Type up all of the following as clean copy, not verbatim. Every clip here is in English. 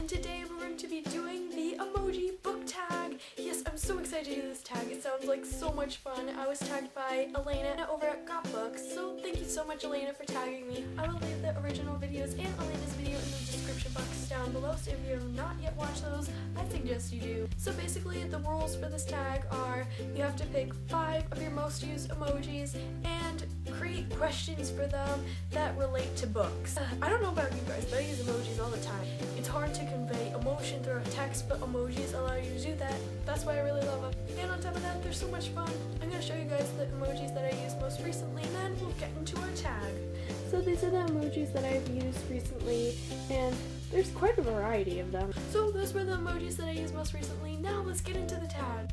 and today we're going to be doing the Emoji Book Tag. Yes, I'm so excited to do this tag. It sounds like so much fun. I was tagged by Elena over at Got Books, so thank you so much, Elena, for tagging me. I will leave the original videos and Elena's video in the description box down below, so if you have not yet watched those, I suggest you do. So basically, the rules for this tag are you have to pick 5 of your most used emojis and create questions for them that relate to books. I don't know about you guys, but I use emojis all the time. It's hard to convey emotion through text, but emojis allow you to do that. That's why I really love them. And on top of that, they're so much fun. I'm going to show you guys the emojis that I used most recently, and then we'll get into our tag. So these are the emojis that I've used recently, and there's quite a variety of them. So those were the emojis that I used most recently. Now let's get into the tag.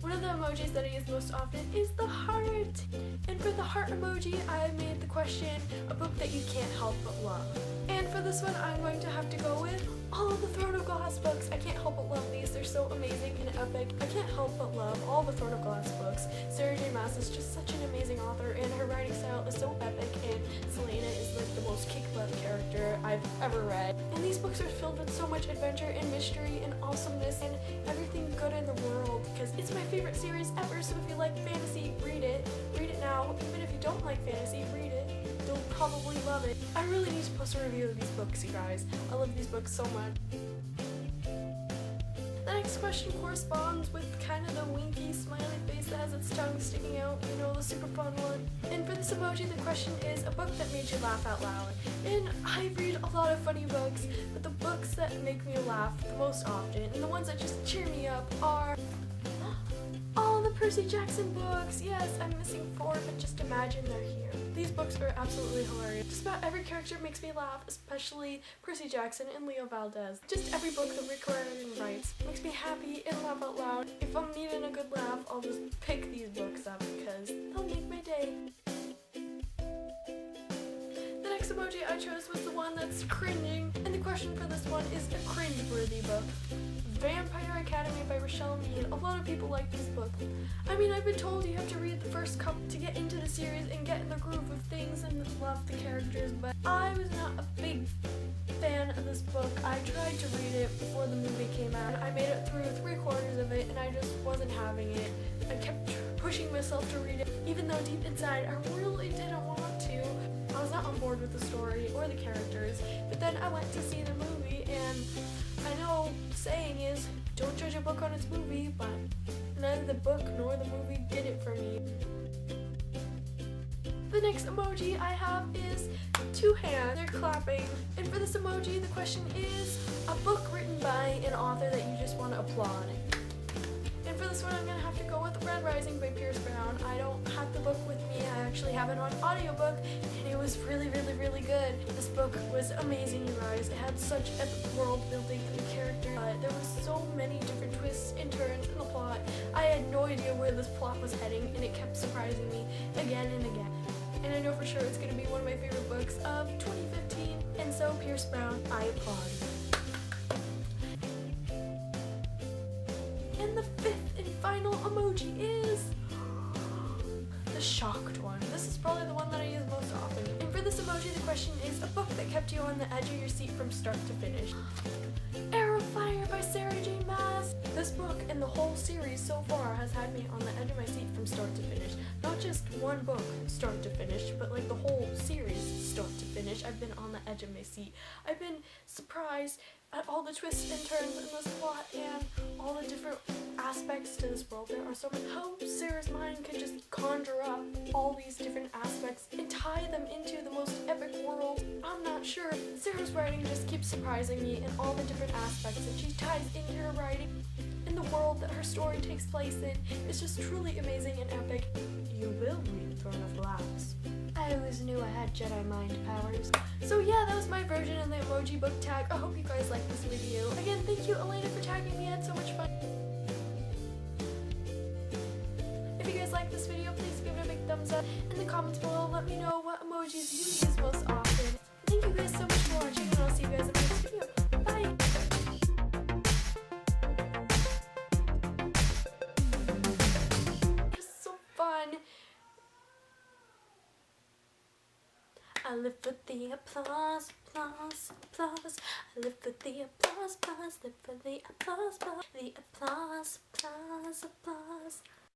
One of the emojis that I use most often is the heart. And for the heart emoji, I made the question, a book that you can't help but love. And for this one, I'm going to have to go with all of the Throne of Glass books. I can't help but love these. They're so amazing and epic. I can't help but love all the Throne of Glass books. Sarah J. Maas is just such an amazing author, and her writing style is so epic, and Selena is like the most kick-butt character I've ever read. And these books are filled with so much adventure and mystery and awesomeness and everything good in the world, because it's my favorite series ever. So if you like fantasy, read it. Read it now. Even if you don't like fantasy, read it. You'll probably love it. I really need to post a review of these books, you guys. I love these books so much. The next question corresponds with kind of the winky smiley face that has its tongue sticking out, you know, the super fun one. And for this emoji, the question is a book that made you laugh out loud. And I read a lot of funny books, but the books that make me laugh the most often, and the ones that just cheer me up, are all the Percy Jackson books. Yes, I'm missing 4, but just imagine they're here. These books are absolutely hilarious. Just about every character makes me laugh, especially Percy Jackson and Leo Valdez. Just every book that Rick Riordan writes makes me happy and laugh out loud. If I'm needing a good laugh, I'll just pick these books up because they'll make my day. The next emoji I chose was the one that's cringing, and the question for this one is a cringe-worthy book. Vampire Academy by Rochelle Mead. A lot of people like this book. I mean, I've been told you have to read the first couple to get into the series and get in the groove of things and love the characters, but I was not a big fan of this book. I tried to read it before the movie came out. I made it through 3/4 of it and I just wasn't having it. I kept pushing myself to read it, even though deep inside I really didn't want to. I was not on board with the story or the characters, but then I went to see the movie, and I know the saying is, don't judge a book on its movie, but neither the book nor the movie did it for me. The next emoji I have is 2 hands. They're clapping. And for this emoji, the question is a book written by an author that you just want to applaud. And for this one, I'm going to have to go with Red Rising by Pierce Brown. I don't have the book with me. I actually have it on audiobook, and it was really, really, really good. This book was amazing, you guys. It had such epic world building and character. There was so many different twists and turns in the plot. I had no idea where this plot was heading, and it kept surprising me again and again. And I know for sure it's going to be one of my favorite books of 2015, and so Pierce Brown, I applaud. And the 5th and final emoji is the shocked one. This is probably the one that I use most often. And for this emoji, the question is a book that kept you on the edge of your seat from start to finish. Arrow Fire by Sarah J. Maas. This book and the whole series so far has had me on the edge of my seat from start to finish. Not just one book start to finish, but like the whole series start to finish. I've been on the edge of my seat. I've been surprised at all the twists and turns in this plot and all the different aspects to this world. There are so many. How Sarah's mind can just conjure up all these different aspects and tie them into the most epic world, I'm not sure. Sarah's writing just keeps surprising me in all the different aspects that she ties into her writing and the world that her story takes place in. It's just truly amazing and epic. You will read Throne of Glass. I always knew I had Jedi mind powers. So yeah, that was my version of the Emoji Book Tag. I hope you guys liked this video. Again, thank you, Elena, for tagging me. I had so much fun. If you guys liked this video, please give it a big thumbs up. In the comments below, let me know what emojis you use most often. Thank you guys so much for watching, and I'll see you guys in the next video. Bye! Just so fun. I live for the applause, applause, applause. I live for the applause, applause, live for the applause, applause, the applause, applause, applause.